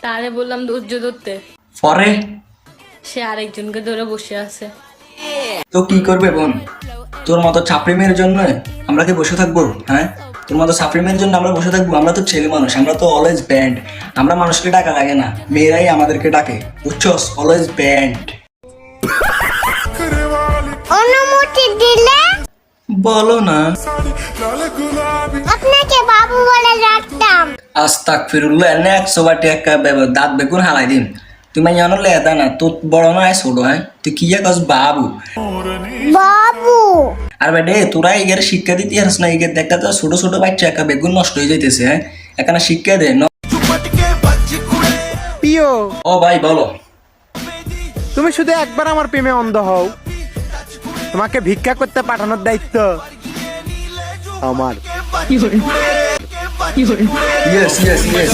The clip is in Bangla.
তারে বললাম ধৈর্য ধরতে, পরে সে আরেকজনকে ধরে বসে আছে। তো কি করবে বোন? তোর মতো ছাপড়ি মেয়ের জন্য আমরা কি বসে থাকবো? হ্যাঁ, তোর মতো ছাপড়ি মেয়ের জন্য আমরা বসে থাকবো? আমরা তো ছেলে মানুষ, আমরা তো অলওয়েজ ব্যান্ড। আমরা মানুষকে ডাকা লাগে না, মেয়েরাই আমাদেরকে ডাকে, বুঝছস? Always band. অনুমতি দিলে বলো না। আপনাকে বাবু বলে ডাকতাম। আস্তাগফিরুল্লাহ, এনে 100 বাটি একটা দাঁত বেগুন হালাই দিন। তুমি জানো লেদা না, তোর বড় নয় ছোট, হ্যাঁ? তুই কি কস বাবু? বাবু আর বেডে তোরা এগের শিক্ষা দিতে পারিস না। এগের দেখা তো ছোট ছোট বাচ্চা একা বেগুন নষ্ট হয়ে যাইতেছে, হ্যাঁ? এখানে শিক্ষা দে। প্রিয়, ও ভাই বলো। তুমি শুধু একবার আমার প্রেমে অন্ধ হও, তোমাকে ভিক্ষা করতে পাঠানোর দায়িত্ব আমার। Yes yes yes.